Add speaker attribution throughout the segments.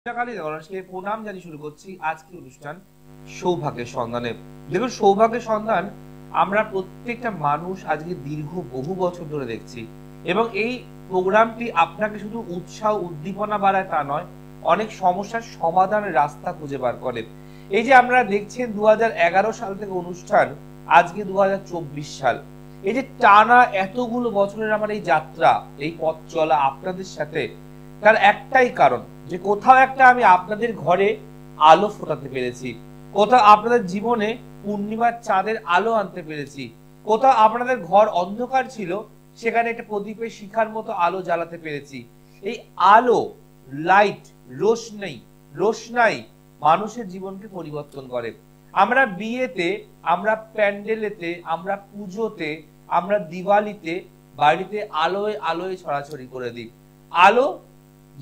Speaker 1: প্রণাম জানিয়ে শুরু করছি আজকের অনুষ্ঠান সৌভাগ্যের সন্ধানে। দেখুন, সৌভাগ্যের সন্ধান আমরা প্রত্যেকটা মানুষ আজকে দীর্ঘ বহু বছর ধরে দেখছি, এবং এই প্রোগ্রামটি আপনাকে শুধু উৎসাহ উদ্দীপনা বাড়ায় তা নয়, অনেক সমস্যার সমাধানের রাস্তা খুঁজে বার করে। এই যে আমরা দেখছেন 2011 সাল থেকে অনুষ্ঠান, আজকে 2024 সাল, এই যে টানা এতগুলো বছরের আমার এই যাত্রা, এই পথ চলা আপনাদের সাথে, তার একটাই কারণ যে কোথাও একটা আমি আপনাদের ঘরে আলো ফোটাতে পেরেছি, কোথাও আপনাদের জীবনে পূর্ণিমার চাঁদের আলো আনতে পেরেছি, কোথাও আপনাদের ঘর অন্ধকার ছিল সেখানে একটা প্রদীপের শিখার মতো আলো জ্বালাতে পেরেছি। এই আলো, লাইট, রোশনাই মানুষের জীবনকে পরিবর্তন করে। আমরা বিয়েতে, আমরা প্যান্ডেলেতে, আমরা পুজোতে, আমরা দিওয়ালিতে বাড়িতে আলোয় আলোয় ছড়াছড়ি করে দিই। আলো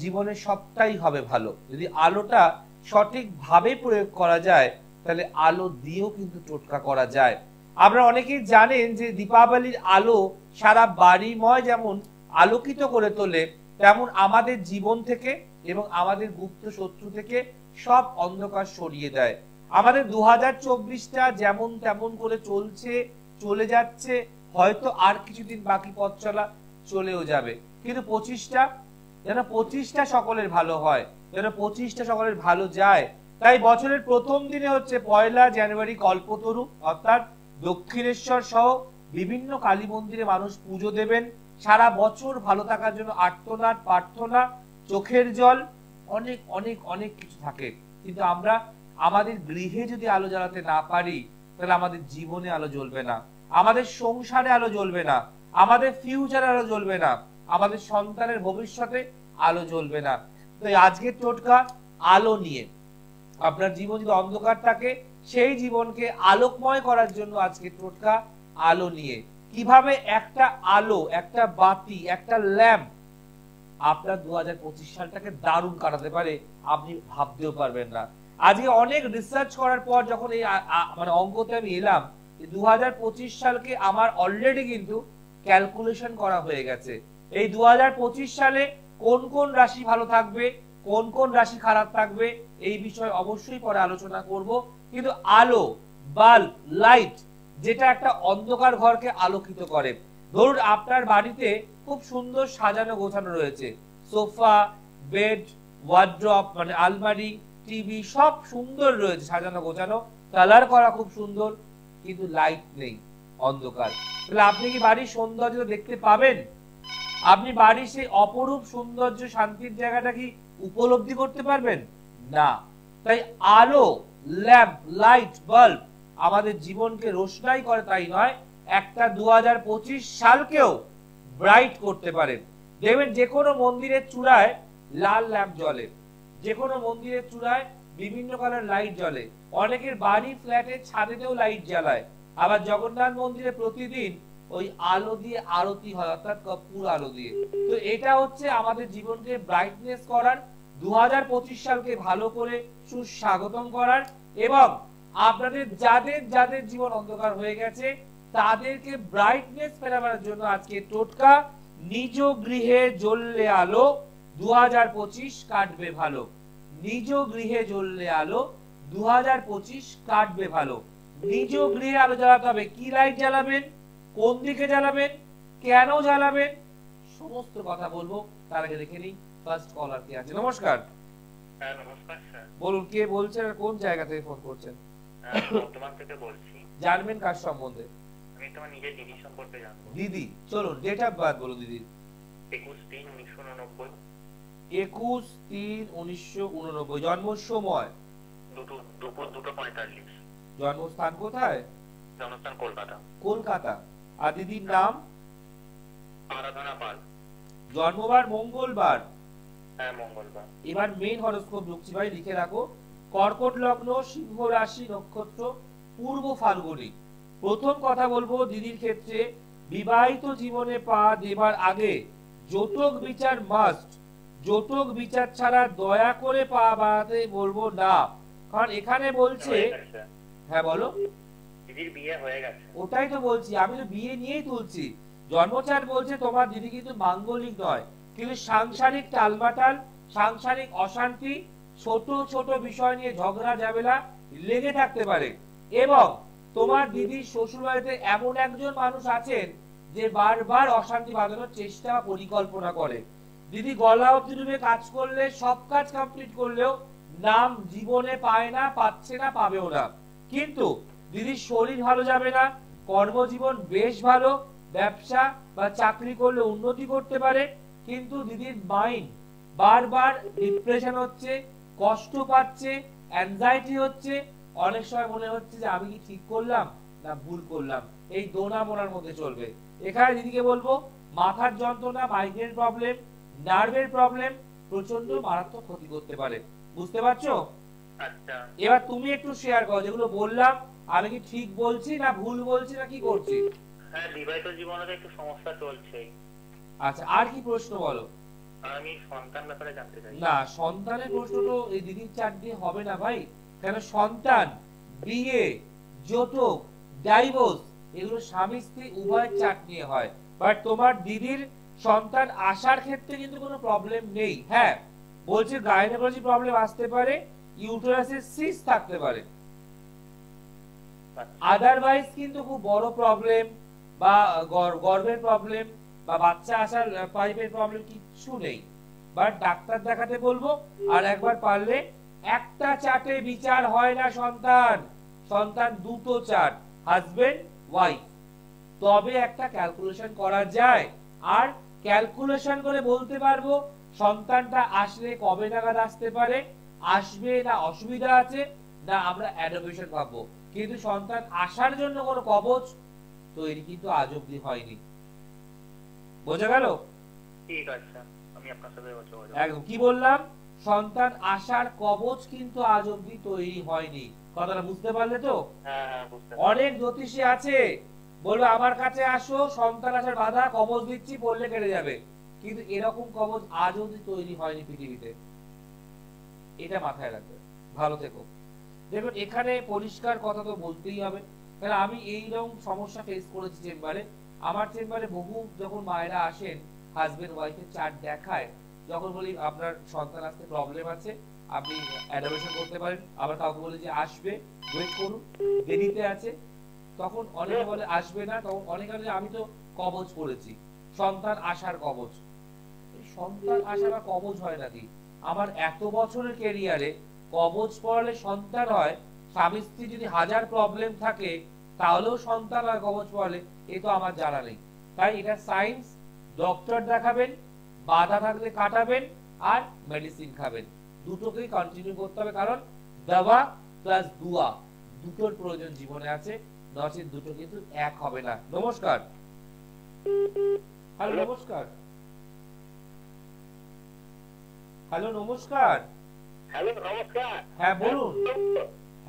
Speaker 1: জীবনে সবটাই হবে ভালো যদি আলোটা সঠিকভাবে প্রয়োগ করা যায়, তাহলে আলো দিয়েও কিন্তু টোটকা করা যায়। আপনারা অনেকেই জানেন যে দীপাবলির আলো সারা বাড়িময় যেমন আলোকিত করে তোলে, তেমন আমাদের জীবন থেকে এবং আমাদের গুপ্ত শত্রু থেকে সব অন্ধকার সরিয়ে দেয়। আমাদের 2024টা যেমন তেমন করে চলে যাচ্ছে, হয়তো আর কিছুদিন বাকি পথ চলা, চলেও যাবে, কিন্তু 25টা সকলের ভালো হয়, যেন 25টা সকলের ভালো যায়। তাই বছরের প্রথম দিনে হচ্ছে 1 জানুয়ারি কল্পতরু, অর্থাৎ দক্ষিণেশ্বর সহ বিভিন্ন কালী মন্দিরে মানুষ পুজো দেবেন। সারা বছর ভালো থাকার জন্য আর্তনাদ, প্রার্থনা, চোখের জল, অনেক অনেক অনেক কিছু থাকে, কিন্তু আমরা আমাদের গৃহে যদি আলো জ্বালাতে না পারি, তাহলে আমাদের জীবনে আলো জ্বলবে না, আমাদের সংসারে আলো জ্বলবে না, আমাদের ফিউচারে আলো জ্বলবে না, আমাদের সন্তানের ভবিষ্যতে আলো জ্বলবে না। তো আজকের টোটকা আলো নিয়ে। আপনার জীবন যদি অন্ধকার থাকে, সেই জীবনকে আলোকময় করার জন্য আজকের টোটকা আলো নিয়ে। কিভাবে একটা আলো, একটা বাতি, একটা ল্যাম্প আপনার 2025 সালটাকে দারুণ কাটাতে পারে, আপনি ভাবতেও পারবেন না। আজকে অনেক রিসার্চ করার পর যখন এই অঙ্কতে আমি এলাম, 2025 সালকে আমার অলরেডি কিন্তু ক্যালকুলেশন করা হয়ে গেছে। এই 2025 সালে কোন কোন রাশি ভালো থাকবে, কোন কোন রাশি খারাপ থাকবে, এই বিষয়ে অবশ্যই পরে আলোচনা করব। কিন্তু আলো, বাল্ব, লাইট, যেটা একটা অন্ধকার ঘরকে আলোকিত করে। ধরুন আপনার বাড়িতে খুব সুন্দর সাজানো গোছানো রয়েছে, সোফা, বেড, ওয়ার্ড্রপ মানে আলমারি, টিভি, সব সুন্দর রয়েছে, সাজানো গোছানো, কালার করা খুব সুন্দর, কিন্তু লাইট নেই, অন্ধকার। তাহলে আপনি কি বাড়ির সৌন্দর্য দেখতে পাবেন? আপনি বাড়ির সেই অপরূপ সৌন্দর্য, শান্তির জায়গাটা কি উপলব্ধি করতে পারবেন? না। তাই আলো, ল্যাম্প, লাইট, বাল্ব আমাদের জীবনকে রোশনাই করে, তাই নয়, একটা 2025 সালকেও ব্রাইট করতে পারে। দেখবেন যে কোনো মন্দিরের চূড়ায় লাল ল্যাম্প জ্বলে, যে কোনো মন্দিরের চূড়ায় বিভিন্ন কালার লাইট জ্বলে, অনেকের বাড়ি, ফ্ল্যাটের ছাদেতেও লাইট জ্বালায়। আবার জগন্নাথ মন্দিরে প্রতিদিন ওই আলো দিয়ে আরতি হয়, অর্থাৎ কর্পূর আলো দিয়ে। তো এটা হচ্ছে আমাদের জীবনকে ব্রাইটনেস করার, 2025 সালকে ভালো করে সুস্বাগতম করার, এবং আপনাদের যাদের যাদের জীবন অন্ধকার হয়ে গেছে তাদেরকে ব্রাইটনেস ফেরাবার জন্য আজকে টোটকা নিজ গৃহে জ্বললে আলো, 2025 কাটবে ভালো। নিজ গৃহে জ্বললে আলো, 2025 কাটবে ভালো। নিজ গৃহে আলো জ্বালাতে হবে। কি লাইট জ্বালাবেন, কোন দিকে জ্বালাবেন, কেন জ্বালাবেন, সমস্ত কথা বলবো। তার আগে দেখে নিই ফার্স্ট কলার কে আছে। নমস্কার।
Speaker 2: হ্যাঁ নমস্কার স্যার।
Speaker 1: বলুন কে বলছেন আর কোন জায়গা থেকে ফোন করছেন?
Speaker 2: বর্ধমান থেকে বলছি।
Speaker 1: জানবেন কার সম্বন্ধে?
Speaker 2: আমি তোমার নিজের দিদি সম্পর্কে জানবো।
Speaker 1: দিদি, চলুন ডেট অফ বার্থ বলুন দিদি।
Speaker 2: 21/3/1989।
Speaker 1: 21/3/1989। জন্ম সময়?
Speaker 2: দুপুর 2:45।
Speaker 1: জন্মস্থান কোথায়?
Speaker 2: জন্মস্থান কলকাতা।
Speaker 1: কলকাতা। আর দিদির নাম?
Speaker 2: আরাধনা পাল।
Speaker 1: জন্মবার মঙ্গলবার?
Speaker 2: হ্যাঁ মঙ্গলবার।
Speaker 1: এবার মেন হরোস্কোপ ঢুকছি ভাই, লিখে রাখো। কর্কট লগ্ন, সিংহ রাশি, নক্ষত্র পূর্ব ফাল্গুনী। প্রথম কথা বলবো দিদির ক্ষেত্রে, বিবাহিত জীবনে পা দেবার আগে যৌতুক বিচার মাস্ট। যৌতুক বিচার ছাড়া দয়া করে পা বাড়াতে বলবো না, কারণ এখানে বলছে। হ্যাঁ বলো।
Speaker 2: দিদির বিয়ে হয়ে গেছে।
Speaker 1: ওটাই তো বলছি, আমি তো বিয়ে নিয়েই তুলছি। জন্মচার বলছে তোমার দিদি কিন্তু মাঙ্গলিক নয়, কিন্তু সাংসারিক টালমাটাল, সাংসারিক অশান্তি, ছোট ছোট বিষয় নিয়ে ঝগড়া ঝামেলা লেগে থাকতে পারে। এবং তোমার দিদির শ্বশুর বাড়িতে এমন একজন মানুষ আছেন যে বারবার অশান্তি বাঁধানোর চেষ্টা পরিকল্পনা করে। দিদি গলা অবধি ডুবে কাজ করলে, সব কাজ কমপ্লিট করলেও নাম জীবনে পায় না, পাচ্ছে না, পাবেও না। কিন্তু দিদির শরীর ভালো যাবে না, কর্মজীবন বেশ ভালো, ব্যবসা বা চাকরি করলে উন্নতি করতে পারে, কিন্তু দিদির মাইন্ড বারবার ডিপ্রেশন হচ্ছে, কষ্ট পাচ্ছে, অ্যাংজাইটি হচ্ছে, অনেক সময় মনে হচ্ছে যে আমি কি ঠিক করলাম না ভুল করলাম, এই দোনা মোনার মধ্যে চলবে। এখানে দিদিকে বলবো মাথার যন্ত্রণা, মাইগ্রেন প্রবলেম, নার্ভের প্রবলেম প্রচন্ড মারাত্মক ক্ষতি করতে পারে। বুঝতে পারছো?
Speaker 2: আচ্ছা
Speaker 1: এবার তুমি একটু শেয়ার করো, যেগুলো বললাম আমি কি ঠিক বলছি না ভুল বলছি না কি করছি?
Speaker 2: হ্যাঁ, বিবাহিত জীবনে তো একটু সমস্যা চলছে।
Speaker 1: আচ্ছা, আর কি প্রশ্ন বলো?
Speaker 2: আমি সন্তান ব্যাপারে জানতে চাই।
Speaker 1: না, সন্তানের প্রশ্ন তো এই দিদির চার দিয়ে হবে না ভাই। কেন? সন্তান, বিয়ে, যৌতুক, ডাইভোর্স এগুলো স্বামী স্ত্রী উভয়ের চার্ট নিয়ে হয়। বাট তোমার দিদির সন্তান আসার ক্ষেত্রে কিন্তু কোনো প্রবলেম নেই। হ্যাঁ, বলছে গাইনোকোলজি প্রবলেম আসতে পারে, ইউটেরাসে সিস্ট থাকতে পারে, আদারওয়াইজ কিন্তু খুব বড় প্রবলেম বা গর্ভের প্রবলেম বা বাচ্চা আসার পাইপের প্রবলেম কিচ্ছু নেই। বাট ডাক্তার দেখাতে বলবো। আর একবার পারলে একটা চার্টে বিচার হয় না সন্তান, সন্তান দুটো চার্ট, হাজবেন্ড ওয়াইফ, তবে একটা ক্যালকুলেশন করা যায়। আর ক্যালকুলেশন করে বলতে পারবো সন্তানটা আসলে কবে নাগাদ আসতে পারে, আসবে না অসুবিধা আছে, না আমরা অ্যাডপশন পাবো। কিন্তু সন্তান আসার জন্য কোনো কবচ তৈরি কিন্তু আজ অব্দি হয়নি। বোঝা গেল?
Speaker 2: ঠিক আছে, আমি আপনার সাথে যোগাযোগ।
Speaker 1: একদম কি বললাম, সন্তান আসার কবচ কিন্তু আজ অব্দি তৈরি হয়নি। কথাটা বুঝতে পারলে তো?
Speaker 2: হ্যাঁ হ্যাঁ, বুঝতে
Speaker 1: অনেক জ্যোতিষী আছে বলবে আমার কাছে আসো, সন্তান আসার বাধা, কবচ দিচ্ছি, বললে কেটে যাবে, কিন্তু এরকম কবচ আজ অব্দি তৈরি হয়নি পৃথিবীতে। এটা মাথায় রাখবে। ভালো থেকো। দেখুন, এখানে পরিষ্কার কথা তো বলতেই হবে, কারণ আমি এইরকম সমস্যা ফেস করেছি চেম্বারে। আমার চেম্বারে বহু যখন মায়েরা আসেন হাজবেন্ড ওয়াইফের চার্ট দেখায়, যখন বলি আপনার সন্তান আসতে প্রবলেম আছে, আপনি অ্যাডপশন করতে পারেন, আবার কাউকে বলি যে আসবে, ওয়েট করুন, দেরিতে আছে, তখন অনেকে বলে আসবে না, তখন অনেকে বলে আমি তো কবচ করেছি, সন্তান আসার কবচ। সন্তান আসা বা কবচ হয় নাকি? আমার এত বছরের ক্যারিয়ারে কবচ পড়ালে সন্তান হয়, স্বামী স্ত্রী যদি হাজার প্রবলেম থাকে তাহলেও সন্তান হয় কবচ পড়ালে, এ তো আমার জানা নেই। তাই এটা সায়েন্স, ডক্টর দেখাবেন, বাধা থাকলে কাটাবেন, আর মেডিসিন খাবেন, দুটোকেই কন্টিনিউ করতে হবে। কারণ দাওয়া প্লাস দুয়া দুটোর প্রয়োজন জীবনে আছে, নচেত দুটো কিন্তু এক হবে না। নমস্কার। হ্যালো নমস্কার। হ্যালো নমস্কার।
Speaker 2: হ্যালো নমস্কার।
Speaker 1: হ্যাঁ বলুন।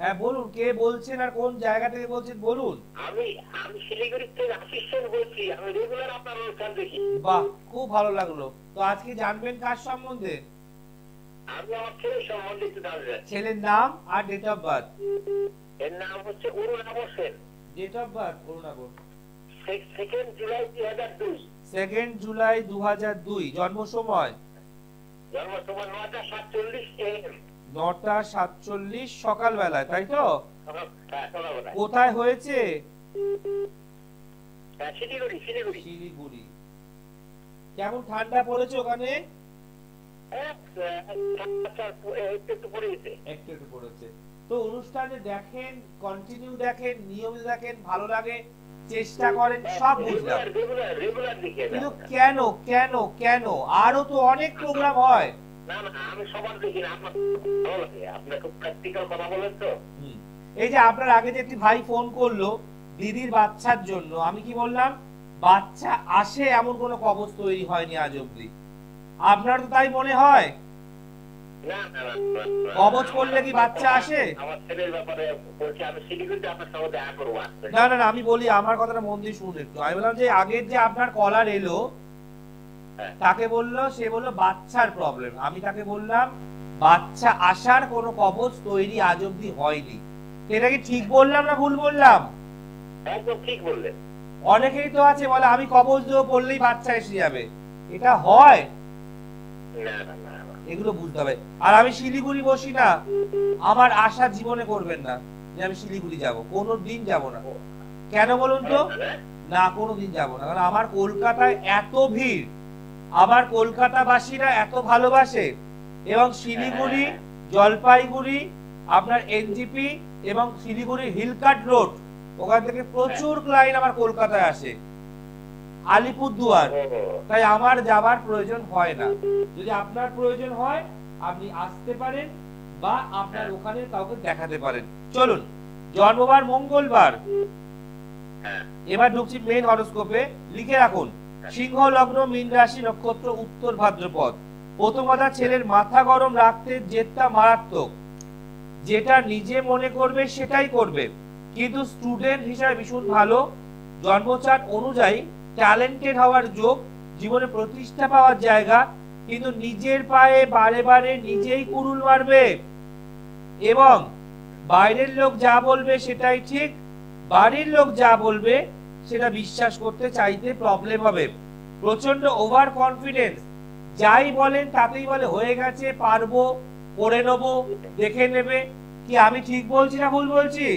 Speaker 1: হ্যাঁ বলুন, কে বলছেন আর কোন জায়গা থেকে বলছেন বলুন।
Speaker 2: আমি আমি শিলিগুড়ি থেকে আশিস সেন বলছি, আমি রেগুলার আপনার অনুষ্ঠান দেখি।
Speaker 1: বাহ, খুব ভালো লাগলো। তো আজকে জানবেন কার সম্বন্ধে?
Speaker 2: আমি আমার ছেলের সম্বন্ধে একটু জানতে চাচ্ছি।
Speaker 1: ছেলের নাম আর ডেট অফ বার্থ।
Speaker 2: এর নাম হচ্ছে Arunabha Sen.
Speaker 1: Date of birth Arunabha.
Speaker 2: 2 জুলাই 2002।
Speaker 1: 2 জুলাই 2002। জন্ম সময়?
Speaker 2: জন্ম সময় 9:47 AM।
Speaker 1: 9:47 সকালবেলায়, তাই তো?
Speaker 2: হ্যাঁ, সকালবেলা।
Speaker 1: কোথায় হয়েছে?
Speaker 2: হ্যাঁ, শিলিগুড়ি শিলিগুড়ি।
Speaker 1: শিলিগুড়ি। কেমন ঠান্ডা পড়েছে ওখানে?
Speaker 2: একটু পরে গেছে।
Speaker 1: একটু একটু পড়েছে। তো অনুষ্ঠানে দেখেন, কন্টিনিউ দেখেন, নিয়মিত দেখেন, ভালো লাগে, চেষ্টা করেন, সব বুঝলাম,
Speaker 2: রেগুলার দেখি।
Speaker 1: কিন্তু কেন কেন কেন? আরো তো অনেক প্রোগ্রাম হয়।
Speaker 2: না না, আমি সবার দেখি না, আপনার ভালো লাগে, আপনার খুব প্র্যাকটিক্যাল কথা বলেন তো।
Speaker 1: এই যে আপনার আগে যে একটি ভাই ফোন করলো দিদির বাচ্চার জন্য, আমি কি বললাম? বাচ্চা আসে এমন কোনো কবচ তৈরি হয়নি আজ অব্দি। আপনার তো তাই মনে হয়?
Speaker 2: না না না,
Speaker 1: কবচ করলে কি বাচ্চা আসে?
Speaker 2: আমার ছেলের ব্যাপারে বলছি, আমি শিলিগুড়িতে আপনার সঙ্গে দেখা করবো।
Speaker 1: না না না, আমি বলি, আমার কথাটা মন দিয়ে শুনুন একটু। আমি বললাম যে আগের যে আপনার কলার এলো, তাকে বললো, সে বললো বাচ্চার প্রবলেম। আমি তাকে বললাম বাচ্চা আসার কোনো কবচ তৈরি আজ অব্দি হয়নি। এটা কি ঠিক বললাম না ভুল বললাম?
Speaker 2: একদম ঠিক বললেন।
Speaker 1: অনেকেই তো আছে বলে আমি কবচ দেবো, পড়লেই বাচ্চা এসে যাবে। এটা হয়?
Speaker 2: না না না,
Speaker 1: এগুলো বুঝতে হবে। আর আমি শিলিগুড়ি বসি না, আমার আশা জীবনে করবেন না যে আমি শিলিগুড়ি যাব, কোনোদিন যাব না। কেন বলুন তো? না, কোনোদিন যাব না, কারণ আমার কলকাতায় এত ভিড়, আমার কলকাতাবাসীরা এত ভালোবাসে, এবং শিলিগুড়ি, জলপাইগুড়ি, আপনার এনজিপি এবং শিলিগুড়ি হিলকাট রোড, ওখান থেকে প্রচুর ক্লায়েন্ট আমার কলকাতায় আসে, আলিপুরদুয়ার, তাই আমার যাবার প্রয়োজন হয় না। যদি আপনার প্রয়োজন হয় আপনি আসতে পারেন বা আপনার ওখানে কাউকে দেখাতে পারেন। চলুন, জন্মবার মঙ্গলবার। এবার ঢুকছি মেন হরোস্কোপে। লিখে রাখুন, সিংহ লগ্ন, মীন রাশি, নক্ষত্র উত্তর ভাদ্রপদ। প্রথম কথা, ছেলের মাথা গরম রাখতে জেদটা মারাত্মক, যেটা নিজে মনে করবে সেটাই করবে, কিন্তু স্টুডেন্ট হিসাবে ভীষণ ভালো। জন্মচার্ট অনুযায়ী ট্যালেন্টেড হওয়ার যোগ, জীবনে প্রতিষ্ঠা পাওয়ার জায়গা, কিন্তু নিজের পায়ে বারে বারে নিজেই কুড়ুল মারবে, এবং বাইরের লোক যা বলবে সেটাই ঠিক, বাড়ির লোক যা বলবে সেটা বিশ্বাস করতে চাইতে প্রবলেম হবে। প্রচন্ড ওভার কনফিডেন্স, যাই বলেন তাতেই বলে হয়ে গেছে, পারবো, করে নেবো, দেখে নেবে। কি আমি ঠিক বলছি না ভুল বলছি?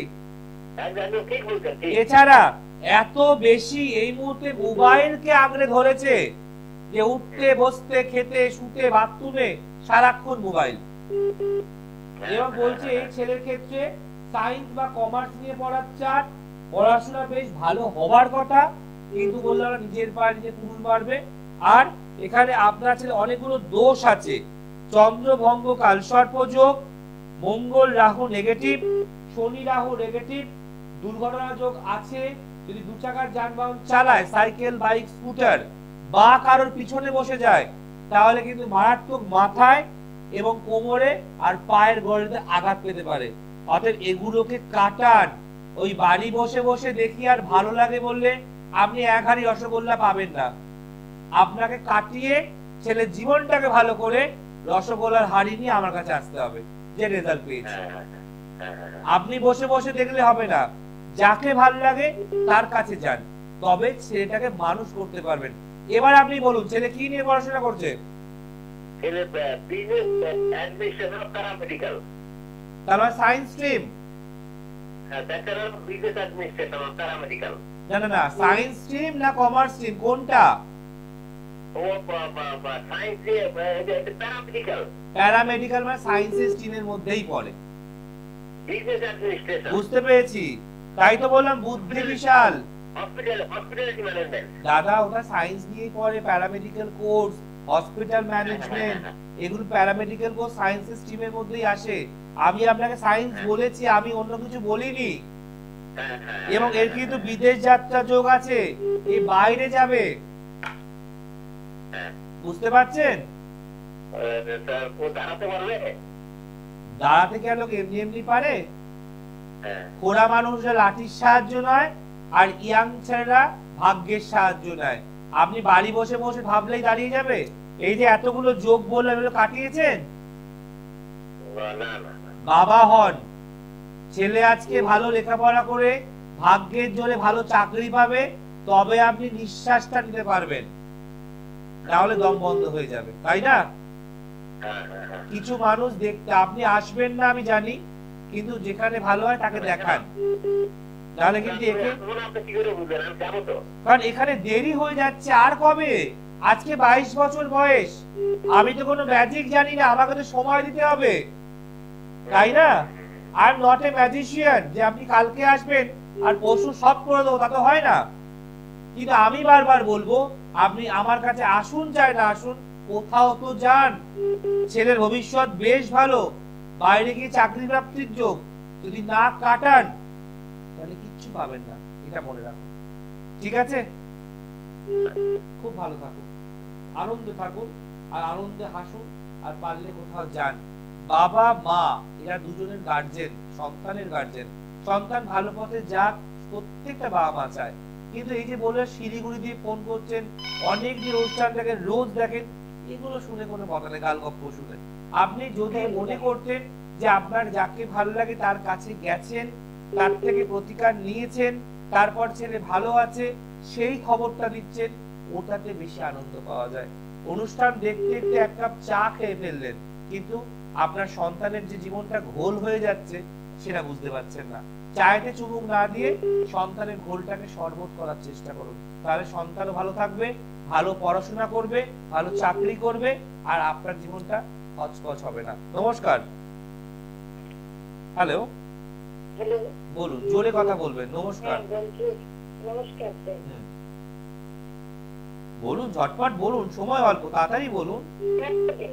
Speaker 1: এছাড়া এত বেশি এই মুহূর্তে মোবাইলকে আঁকড়ে ধরেছে যে উঠতে বসতে খেতে শুতে বাথরুমে সারাক্ষণ মোবাইল। এবং বলছে এই ছেলের ক্ষেত্রে সায়েন্স বা কমার্স নিয়ে পড়ার চার্ট, পড়াশোনা বেশ ভালো হবার কথা, কিন্তু বললাম নিজের পায়ে নিজে কুড়ুল মারবে। আর এখানে আপনার ছেলে অনেকগুলো দোষ আছে, চন্দ্রভঙ্গ কালসর্প যোগ, মঙ্গল রাহু নেগেটিভ, শনি রাহু নেগেটিভ, দুর্ঘটনা যোগ আছে। যদি দু চাকার যানবাহন চালায়, সাইকেল, বাইক, স্কুটার, বা কারোর পিছনে বসে যায়, তাহলে কিন্তু মারাত্মক মাথায় এবং কোমরে আর পায়ের গড়িতে আঘাত পেতে পারে। অতএব এগুলোকে কাটান। ওই বাড়ি বসে বসে দেখি আর ভালো লাগে বললে আপনি এক হাড়ি রসগোল্লা পাবেন না। আপনাকে কাটিয়ে ছেলের জীবনটাকে ভালো করে রসগোল্লার হাড়ি নিয়ে আমার কাছে আসতে হবে, যে রেজাল্ট পেয়েছি। আপনি বসে বসে দেখলে হবে না, যাকে ভালো লাগে তার কাছে যান, তবে ছেলেটাকে মানুষ করতে পারবেন। এবার আপনি বলুন, ছেলে কি নিয়ে পড়াশোনা করছে? তার মানে সায়েন্স স্ট্রিম? না না না, সায়েন্স স্ট্রিম না কমার্স স্ট্রিম, কোনটা? প্যারামেডিক্যাল, মানে সায়েন্সের স্ট্রিমের মধ্যেই পড়ে। বুঝতে পেরেছি, তাই তো বললাম বুদ্ধি বিশাল। দাদা ওটা সায়েন্স নিয়েই পড়ে, প্যারামেডিক্যাল কোর্স, হসপিটাল ম্যানেজমেন্ট, এগুলো প্যারামেডিক্যাল কোর্স সায়েন্সের স্ট্রিমের মধ্যেই আসে। আমি আপনাকে সায়েন্স বলেছি, আমি অন্য কিছু বলিনি। এবং এর কিন্তু বিদেশ যাত্রা যোগ আছে, এই বাইরে যাবে, বুঝতে পারছেন? দাঁড়াতে গেল এমনি এমনি পারে? খোড়া মানুষরা লাঠির সাহায্য নয়, আর ইয়াং ছেলেরা ভাগ্যের সাহায্য নেয়। আপনি বাড়ি বসে বসে ভাবলেই দাঁড়িয়ে যাবে? এই যে এতগুলো যোগ বললাম, এগুলো কাটিয়েছেন? বাবা হন, ছেলে আজকে ভালো লেখাপড়া করে ভাগ্যের জোরে ভালো চাকরি পাবে, তবে আপনি নিঃশ্বাসটা নিতে পারবেন, নাহলে দম বন্ধ হয়ে যাবে, তাই না? কিছু মানুষ দেখতে আপনি আসবেন না আমি জানি, কিন্তু যেখানে ভালো হয় তাকে দেখান, তাহলে কিন্তু কারণ এখানে দেরি হয়ে যাচ্ছে। আর কবে? আজকে 22 বছর বয়স, আমি তো কোনো ম্যাজিক জানি না, আমাকে তো সময় দিতে হবে, তাই না? I am not a magician যে আপনি কালকে আসবেন আর পরশু সব করে দেবো, তা তো হয় না। কিন্তু আমি বারবার বলবো, আপনি আমার কাছে আসুন চাই না আসুন, কোথাও তো যান। ছেলের ভবিষ্যৎ বেশ ভালো, বাইরে গিয়ে চাকরি প্রাপ্তির যোগ, যদি না কাটান তাহলে কিচ্ছু পাবেন না, এটা মনে রাখুন, ঠিক আছে? খুব ভালো থাকুন, আনন্দে থাকুন, আর আনন্দে হাসুন, আর পারলে কোথাও যান। বাবা মা এরা দুজনের গার্জেন, সন্তানের গার্জেন, সন্তান ভালো পথে যাক, প্রত্যেকটা বাবা মা চায়। কিন্তু এই যে বলে শিলিগুড়ি দিয়ে ফোন করছেন, অনেক দিন অনুষ্ঠান দেখেন, রোজ দেখেন, এগুলো শুনে কোনো কথা নেই, গালগপ্প শুনে। আপনি যদি মনে করতেন যে আপনার যাকে ভালো লাগে তার কাছে গেছেন, তার থেকে প্রতিকার নিয়েছেন, তারপর ছেলে ভালো আছে, সেই খবরটা দিচ্ছেন, ওটাতে বেশি আনন্দ পাওয়া যায়। অনুষ্ঠান দেখতে দেখতে এক কাপ চা খেয়ে ফেললেন, কিন্তু আপনার সন্তানের যে জীবনটা ঘোল হয়ে যাচ্ছে সেটা বুঝতে পারছেন না। চায়েতে চুমুক না দিয়ে সন্তানের ঘোলটাকে শরবত করার চেষ্টা করুন, তাহলে সন্তানও ভালো থাকবে, ভালো পড়াশোনা করবে, ভালো চাকরি করবে, আর আপনার জীবনটা হচপচ হবে না। নমস্কার। হ্যালো,
Speaker 3: হ্যালো,
Speaker 1: বলুন, জোরে কথা বলবেন। নমস্কার।
Speaker 3: বলছি নমস্কার স্যার।
Speaker 1: বলুন, ঝটপট বলুন, সময় অল্প, তাড়াতাড়ি বলুন।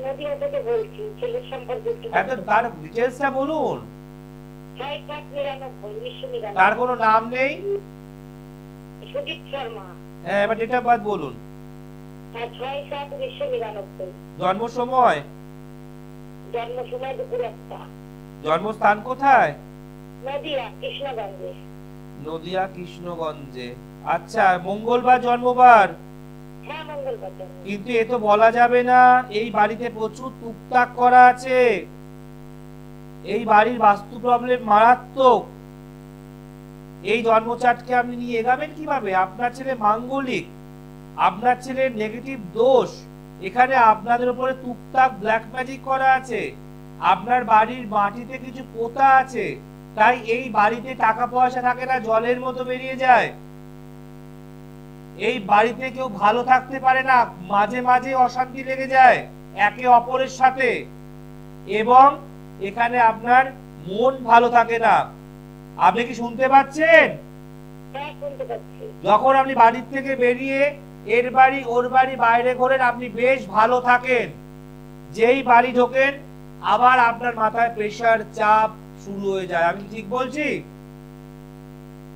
Speaker 3: নদিয়া থেকে বলছি, ছেলের সম্পর্কে একটু
Speaker 1: একটা তার ডিটেইলসটা বলুন।
Speaker 3: 6/7/99
Speaker 1: তার কোনো নাম নেই?
Speaker 3: সুজিত শর্মা।
Speaker 1: হ্যাঁ, এবার ডেট অফ বার্থ বলুন।
Speaker 3: হ্যাঁ, 6/7/1999।
Speaker 1: জন্ম সময়?
Speaker 3: জন্ম সময় দুপুর 1টা।
Speaker 1: জন্মস্থান কোথায়?
Speaker 3: নদিয়া কৃষ্ণগঞ্জে।
Speaker 1: নদিয়া কৃষ্ণগঞ্জে। আচ্ছা, মঙ্গলবার জন্মবার?
Speaker 3: হ্যাঁ, মঙ্গলবার জন্ম।
Speaker 1: কিন্তু এ তো বলা যাবে না, এই বাড়িতে প্রচুর টুকটাক করা আছে, এই বাড়ির বাস্তু প্রবলেম মারাত্মক। এই জন্মচার্টকে আপনি নিয়ে এগাবেন কিভাবে? আপনার ছেলে মাঙ্গলিক, আপনার ছেলের নেগেটিভ দোষ, এখানে আপনাদের উপরে টুকটাক ব্ল্যাক ম্যাজিক করা আছে, আপনার বাড়ির মাটিতে কিছু পোতা আছে, তাই এই বাড়িতে টাকা পয়সা থাকে না, জলের মতো বেরিয়ে যায়। এই বাড়িতে কেউ ভালো থাকতে পারে না, মাঝে মাঝে অশান্তি লেগে যায় একে অপরের সাথে, এবং এখানে আপনার মন ভালো থাকে না। আপনি কি শুনতে পাচ্ছেন?
Speaker 3: হ্যাঁ, শুনতে পাচ্ছি।
Speaker 1: যখন আপনি বাড়ির থেকে বেরিয়ে এর বাড়ি ওর বাড়ি বাইরে ঘোরেন, আপনি বেশ ভালো থাকেন। যেই বাড়ি ঢোকেন আবার আপনার মাথায় প্রেসার, চাপ শুরু হয়ে যায়। আমি ঠিক বলছি?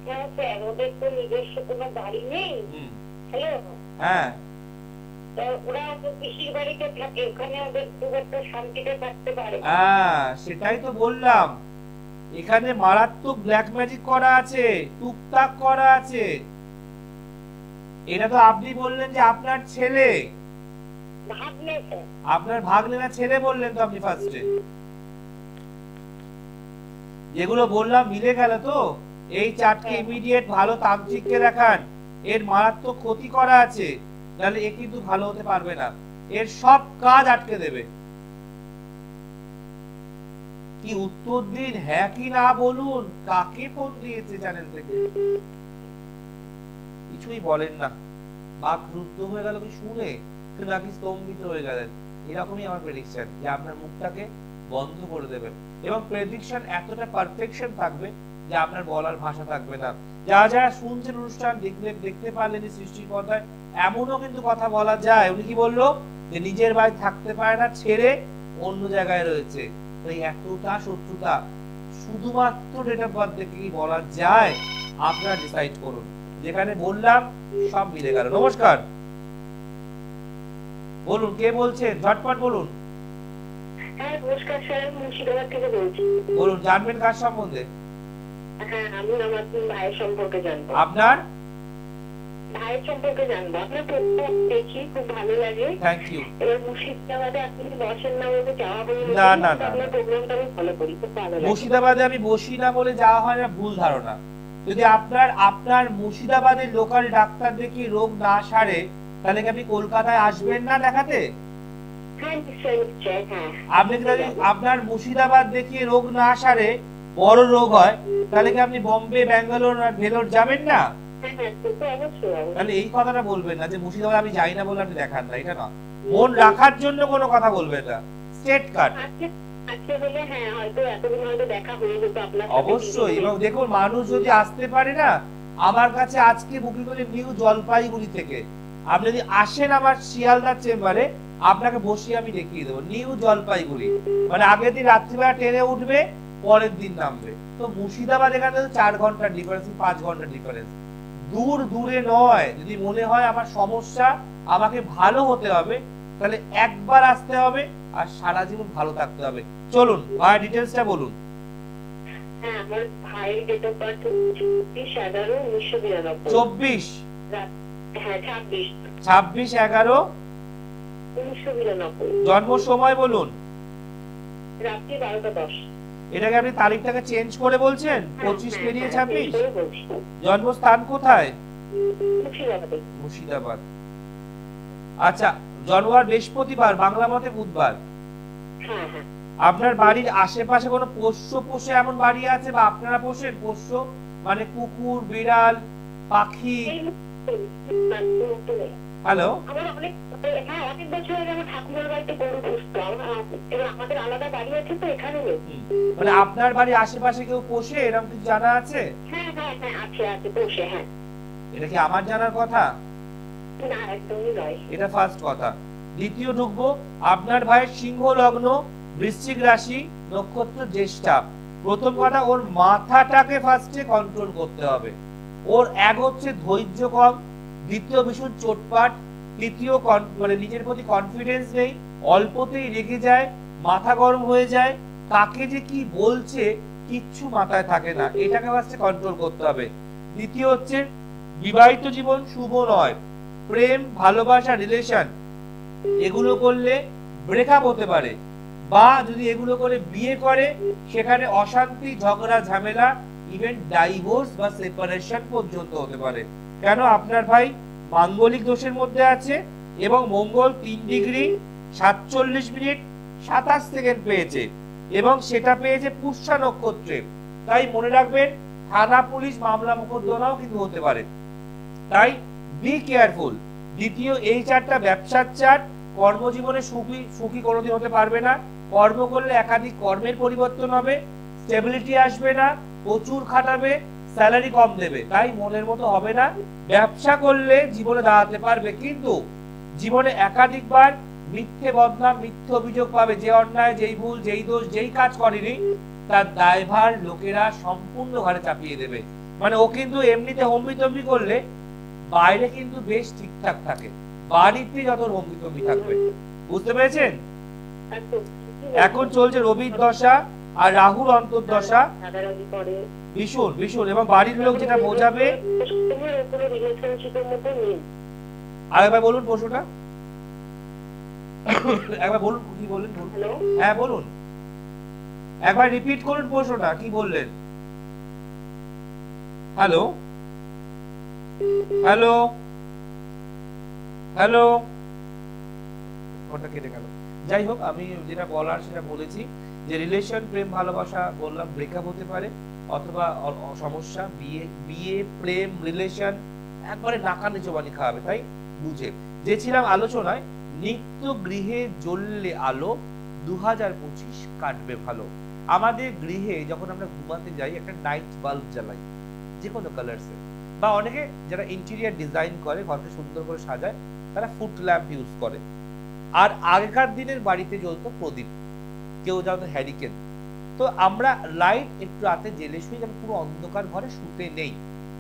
Speaker 3: হ্যাঁ স্যার, ওদের তো নিজস্ব কোনো বাড়ি নেই। হ্যালো,
Speaker 1: হ্যাঁ,
Speaker 3: তো ওরা তো পিসির বাড়িতে থাকে, ওখানে ওদের খুব একটা শান্তিতে থাকতে পারে না।
Speaker 1: হ্যাঁ, সেটাই তো বললাম, এখানে মারাত্মক ব্ল্যাক ম্যাজিক করা আছে, টুকটাক করা আছে। এটা তো আপনি বললেন যে আপনার ছেলে,
Speaker 3: ভাগ্নে স্যার।
Speaker 1: আপনার ভাগ্নে না ছেলে বললেন তো আপনি ফার্স্টে। যেগুলো বললাম মিলে গেল তো? এই চারটে ইমিডিয়েট ভালো তান্ত্রিককে দেখান, এর মারাত্মক ক্ষতি করা আছে, তাহলে এ কিন্তু ভালো হতে পারবে না, এর সব কাজ আটকে দেবে। কি উত্তর দিন, হ্যাঁ কি না বলুন। কাকে ফোন দিয়েছে চ্যানেল থেকে? কিছুই বলেন না, বাক রুদ্ধ হয়ে গেল কি শুনে, নাকি স্তম্ভিত হয়ে গেলেন। এরকমই আমার প্রেডিকশন, যে আপনার মুখটাকে বন্ধ করে দেবেন, এবং প্রেডিকশন এতটা পারফেকশন থাকবে যে আপনার বলার ভাষা থাকবে না। যারা যারা শুনছেন অনুষ্ঠান দেখতে পারলেন যে সৃষ্টির কথায় এমনও কিন্তু কথা বলা যায়। উনি কি বললো? যে নিজের বাড়ি থাকতে পারে না, ছেড়ে অন্য জায়গায় রয়েছে। তাই এতটা শত্রুতা শুধুমাত্র ডেট অফ বার্থ দেখে কি বলা যায়? আপনারা ডিসাইড করুন। যেখানে বললাম সব মিলে গেল। নমস্কার, বলুন কে বলছেন, ঝটপট বলুন।
Speaker 3: হ্যাঁ, নমস্কার স্যার, মুর্শিদাবাদ থেকে বলছি।
Speaker 1: বলুন, জানবেন কার সম্বন্ধে?
Speaker 3: হ্যাঁ, আমি আমার ভাইয়ের সম্পর্কে জানবো।
Speaker 1: আপনার
Speaker 3: ভাইয়ের সম্পর্কে জানবো। আপনার প্রোগ্রাম দেখি, খুব ভালো লাগে।
Speaker 1: Thank you.
Speaker 3: এবার মুর্শিদাবাদে আপনি বসেন না বলে যাওয়া হয়ে
Speaker 1: না, না, না।
Speaker 3: আপনার প্রোগ্রামটা আমি ফলো করি, খুব ভালো লাগে।
Speaker 1: মুর্শিদাবাদে আমি বসি না বলে যাওয়া হয় না, ভুল ধারণা। যদি আপনার মুর্শিদাবাদের লোকাল ডাক্তার দেখি রোগ না সারে, তাহলে কি আপনি কলকাতায় আসবেন না দেখাতে?
Speaker 3: হ্যাঁ, নিশ্চয়ই নিশ্চয়ই। হ্যাঁ,
Speaker 1: আপনি যদি আপনার মুর্শিদাবাদ দেখিয়ে রোগ না সারে, বড় রোগ হয়, তাহলে কি আপনি বম্বে, ব্যাঙ্গালোর আর ভেলোর যাবেন না?
Speaker 3: হ্যাঁ, হ্যাঁ, সে তো অবশ্যই।
Speaker 1: তাহলে এই কথাটা বলবেন না যে মুর্শিদাবাদ আমি যাই না বলে আপনি দেখান না, এটা না। মন রাখার জন্য কোনো কথা বলবেন না, স্ট্রেট কাট।
Speaker 3: আজকে হলে হ্যাঁ, হয়তো এতদিন হয়তো দেখা হয়ে যেত আপনার সাথে।
Speaker 1: অবশ্যই। এবং দেখুন, মানুষ যদি আসতে পারে না, আমার কাছে আজকে বুকিং করে নিউ জলপাইগুড়ি থেকে, আপনি যদি আসেন আমার শিয়ালদার চেম্বারে, আপনাকে বসিয়ে আমি দেখিয়ে দেবো নিউ জলপাইগুড়ি। মানে আগের দিন রাত্রিবেলা ট্রেনে উঠবে, পরের দিন নামবে। তো মুর্শিদাবাদ এখানে 4 ঘন্টার ডিফারেন্স, 5 ঘন্টার ডিফারেন্স, দূরে নয়। যদি মনে হয় আমার সমস্যা, আমাকে ভালো হতে হবে, তাহলে একবার আসতে হবে আর সারা জীবন ভালো থাকতে হবে। চলুন ভাই, ডিটেলসটা বলুন।
Speaker 3: হ্যাঁ, আমার ভাইয়ের ডেট অফ বার্থ 24/11/1992।
Speaker 1: 24?
Speaker 3: হ্যাঁ, 26
Speaker 1: 26/11/1992। জন্ম সময় বলুন।
Speaker 3: রাত্রি 12:10।
Speaker 1: এটাকে আপনি তারিখটাকে চেঞ্জ করে বলছেন? 25 পেরিয়ে 26?
Speaker 3: বলছি।
Speaker 1: জন্মস্থান কোথায়?
Speaker 3: মুর্শিদাবাদে।
Speaker 1: মুর্শিদাবাদ। আচ্ছা, জন্মবার বৃহস্পতিবার, বাংলা মতে বুধবার।
Speaker 3: হ্যাঁ হ্যাঁ।
Speaker 1: আপনার বাড়ির আশেপাশে কোনো পোষ্য পোষে এমন বাড়ি আছে বা আপনারা পোষেন পোষ্য, মানে কুকুর, বিড়াল, পাখি? হ্যালো,
Speaker 3: আমার অনেক, হ্যাঁ অনেক বছর আগে আমার ঠাকুমার বাড়িতে গরু পুষতাম, এবার আমাদের আলাদা বাড়ি আছে তো এখানে নেই।
Speaker 1: মানে আপনার বাড়ির আশেপাশে কেউ পোষে এরকম কিছু জানা আছে?
Speaker 3: হ্যাঁ হ্যাঁ হ্যাঁ আছে আছে পোষে, হ্যাঁ।
Speaker 1: এটা কি আমার জানার কথা?
Speaker 3: না একদমই নয়।
Speaker 1: এটা ফার্স্ট কথা। দ্বিতীয় ঢুকবো, আপনার ভাইয়ের সিংহ লগ্ন, বৃশ্চিক রাশি, নক্ষত্র জ্যেষ্ঠা। প্রথম কথা, ওর মাথাটাকে ফার্স্টে কন্ট্রোল করতে হবে। ওর এক হচ্ছে ধৈর্য কম, দ্বিতীয় ভীষণ চোটপাট, তৃতীয় মানে নিজের প্রতি কনফিডেন্স নেই, অল্পতেই রেগে যায়, মাথা গরম হয়ে যায়, কাকে যে কি বলছে কিচ্ছু মাথায় থাকে না, এটাকে ফার্স্টে কন্ট্রোল করতে হবে। দ্বিতীয় হচ্ছে বিবাহিত জীবন শুভ নয়, প্রেম, ভালোবাসা, রিলেশন এগুলো করলে ব্রেকআপ হতে পারে, বা যদি এগুলো করে বিয়ে করে সেখানে অশান্তি, ঝগড়া, ঝামেলা, ইভেন ডাইভোর্স বা সেপারেশন পর্যন্ত হতে পারে। কেন? আপনার ভাই মাঙ্গলিক দোষের মধ্যে আছে এবং মঙ্গল 3 ডিগ্রি 47 মিনিট 27 সেকেন্ড পেয়েছে এবং সেটা পেয়েছে পুষ্যা নক্ষত্রে। তাই মনে রাখবেন, থানা পুলিশ মামলা মোকদ্দমাও কিন্তু হতে পারে, তাই বি কেয়ারফুল। দ্বিতীয়, এই চারটা ব্যবসার চার্ট, কর্মজীবনে সুখী কোনোদিন হতে পারবে না, কর্ম করলে একাধিক কর্মের পরিবর্তন হবে, স্টেবিলিটি আসবে না, প্রচুর খাটাবে, স্যালারি কম দেবে, তাই মনের মতো হবে না। ব্যবসা করলে জীবনে দাঁড়াতে পারবে, কিন্তু জীবনে একাধিকবার মিথ্যে বদনাম, মিথ্যে অভিযোগ পাবে। যে অন্যায়, যেই ভুল, যেই দোষ, যেই কাজ করেনি তার দায়ভার লোকেরা সম্পূর্ণ ঘরে চাপিয়ে দেবে। মানে ও কিন্তু এমনিতে হম্বিতম্বি করলে বাইরে কিন্তু বেশ ঠিকঠাক থাকে, বাড়িতে যত হম্বিতম্বি থাকবে। বুঝতে পেরেছেন? এখন চলছে রবির দশা আর রাহুর অন্তর্দশা, ভীষণ ভীষণ, এবং বাড়ির লোক যেটা বোঝাবে। আরেকবার বলুন প্রশ্নটা, একবার বলুন কি বললেন, বলুন। হ্যাঁ বলুন, একবার রিপিট করুন প্রশ্নটা, কি বললেন? হ্যালো হ্যালো হ্যালো, ওটা কেটে গেল। যাই হোক, আমি যেটা বলার সেটা বলেছি, যে রিলেশন, প্রেম, ভালোবাসা বললাম ব্রেকআপ হতে পারে, অথবা সমস্যা, বিয়ে, প্রেম, রিলেশন একবারে নাকানি চোবানি খাওয়াবে, তাই বুঝে। যে ছিলাম আলোচনায়, নিত্য গৃহে জ্বললে আলো, 2025 কাটবে ভালো। আমাদের গৃহে যখন আমরা ঘুমাতে যাই একটা নাইট বাল্ব জ্বালাই, যে কোনো কালারসে, বা অনেকে যারা ইন্টেরিয়ার ডিজাইন করে, ঘরকে সুন্দর করে সাজায়, তারা ফুট ল্যাম্প ইউজ করে। আর আগেকার দিনের বাড়িতে জ্বলতো প্রদীপ, কেউ জ্বালতো হ্যারিকেন। তো আমরা লাইট একটু রাতে জেলে শুই, যেন পুরো অন্ধকার ঘরে শুতে নেই,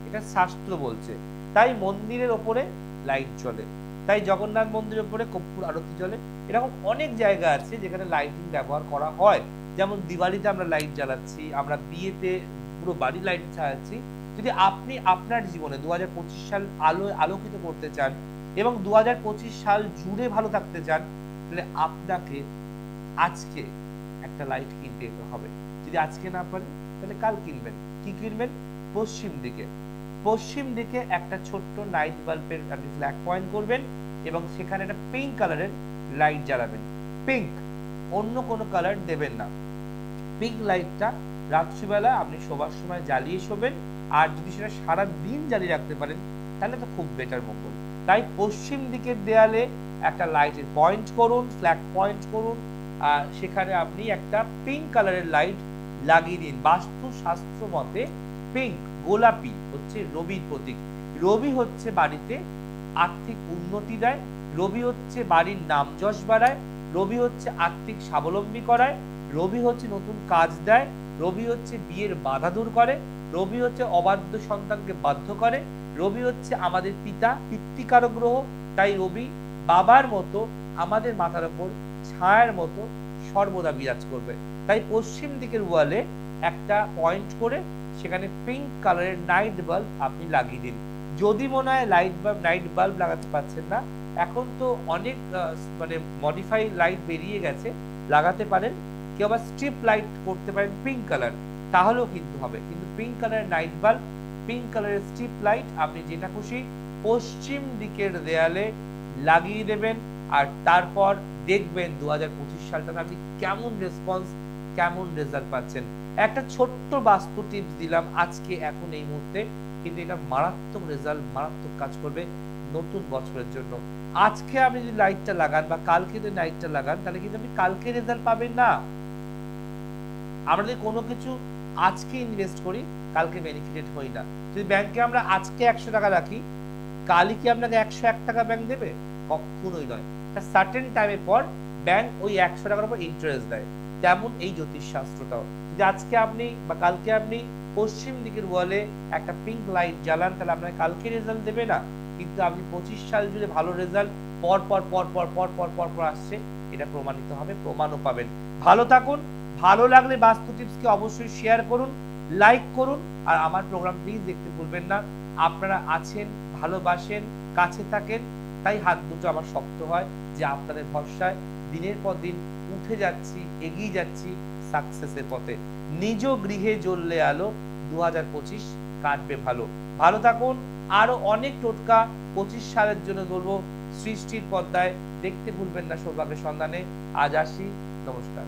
Speaker 1: এটা শাস্ত্র বলছে। তাই মন্দিরের ওপরে লাইট জ্বলে, তাই জগন্নাথ মন্দিরের উপরে কর্পূর আরতি জ্বলে। এরকম অনেক জায়গা আছে যেখানে লাইটিং ব্যবহার করা হয়, যেমন দিওয়ালিতে আমরা লাইট জ্বালাচ্ছি, আমরা বিয়েতে পুরো বাড়ি লাইট জ্বালাচ্ছি। যদি আপনি আপনার জীবনে 2025 সাল আলোকিত করতে চান এবং 2025 সাল জুড়ে ভালো থাকতে চান, তাহলে আপনাকে আজকে একটা লাইট কিনতে হবে। যদি আজকে না পারেন তাহলে কাল কিনবেন। কি কিনবেন? পশ্চিম দিকে, পশ্চিম দিকে একটা ছোট্ট নাইট বাল্বের ফ্ল্যাগ পয়েন্ট করবেন এবং সেখানে একটা পিঙ্ক কালারের লাইট জ্বালাবেন। পিঙ্ক, অন্য কোনো কালার দেবেন না। পিঙ্ক লাইটটা রাত্রিবেলা আপনি শোবার সময় জ্বালিয়ে শোবেন, আর যদি সেটা সারা দিন জ্বালিয়ে রাখতে পারেন তাহলে তো খুব বেটার মঙ্গল। তাই পশ্চিম দিকের দেয়ালে একটা লাইটের পয়েন্ট করুন, ফ্ল্যাগ পয়েন্ট করুন, আর সেখানে আপনি একটা পিঙ্ক কালারের লাইট লাগিয়ে দিন। বাস্তু শাস্ত্র মতে পিঙ্ক, গোলাপি হচ্ছে রবির প্রতীক। রবি হচ্ছে বাড়িতে আর্থিক উন্নতি দেয়, রবি হচ্ছে বাড়ির নাম যশ বাড়ায়, রবি হচ্ছে আর্থিক স্বাবলম্বী করায়, রবি হচ্ছে নতুন কাজ দেয়, রবি হচ্ছে বিয়ের বাধা দূর করে, রবি হচ্ছে অবাধ্য সন্তানকে বাধ্য করে, রবি হচ্ছে আমাদের পিতৃকারক গ্রহ। তাই রবি বাবার মতো আমাদের মাথার উপর ছায়ার মতো সর্বদা বিরাজ করবে। তাই পশ্চিম দিকের ওয়ালে একটা পয়েন্ট করে সেখানে পিঙ্ক কালারের নাইট বাল্ব আপনি লাগিয়ে দিন। যদি মনে হয় নাইট বাল্ব লাগাতে পারছেন না, এখন তো অনেক মানে মডিফাই লাইট বেরিয়ে গেছে, লাগাতে পারেন। কেউ আবার স্ট্রিপ লাইট করতে পারেন পিঙ্ক কালার, তাহলেও কিন্তু হবে। কিন্তু পিঙ্ক কালারের নাইট বাল্ব, পিঙ্ক কালারের স্ট্রিপ লাইট আপনি যেটা খুশি পশ্চিম দিকের দেয়ালে লাগিয়ে দেবেন। আর তারপর দেখবেন 2025 সালটা আপনি কেমন রেসপন্স, কেমন রেজাল্ট পাচ্ছেন। একটা ছোট্ট বাস্তু টিপস দিলাম আজকে এখন এই মুহূর্তে, কিন্তু এটা মারাত্মক রেজাল্ট, মারাত্মক কাজ করবে নতুন বছরের জন্য। আজকে আপনি যদি লাইটটা লাগান বা কালকে যদি লাইটটা লাগান, তাহলে কিন্তু আপনি কালকে রেজাল্ট পাবেন না। আমরা যদি কোনো কিছু আজকে ইনভেস্ট করি, কালকে বেনিফিটেড হই না। যদি ব্যাংকে আমরা আজকে 100 টাকা রাখি, কালই কি আপনাকে 101 টাকা ব্যাংক দেবে? কখনোই নয়। একটা সার্টেন টাইমের পর ব্যাংক ওই 100 টাকার উপর ইন্টারেস্ট দেয়। তেমন এই জ্যোতিষ শাস্ত্রটাও, যে আজকে আপনি বা কালকে আপনি পশ্চিম দিকের ওয়ালে একটা পিঙ্ক লাইট জ্বালান, তাহলে আপনাকে কালকে রেজাল্ট দেবে না, কিন্তু আপনি 25 সাল জুড়ে ভালো রেজাল্ট পর পর পর পর পর পর পর পর আসছে, এটা প্রমাণিত হবে, প্রমাণও পাবেন। ভালো থাকুন। ভালো লাগলে বাস্তু টিপসকে অবশ্যই শেয়ার করুন, লাইক করুন, আর আমার প্রোগ্রাম প্লিজ দেখতে ভুলবেন না। আপনারা আছেন, ভালোবাসেন, কাছে থাকেন, তাই হাত দুটো আমার শক্ত হয় যে আপনাদের ভরসায় দিনের পর দিন উঠে যাচ্ছি, এগিয়ে যাচ্ছি সাকসেসের পথে। নিজ গৃহে জ্বললে আলো, 2025 কাটবে ভালো। ভালো থাকুন। আরো অনেক টোটকা 25 সালের জন্য বলবো সৃষ্টির পর্দায়, দেখতে ভুলবেন না সৌভাগ্যের সন্ধানে। আজ আসি, নমস্কার।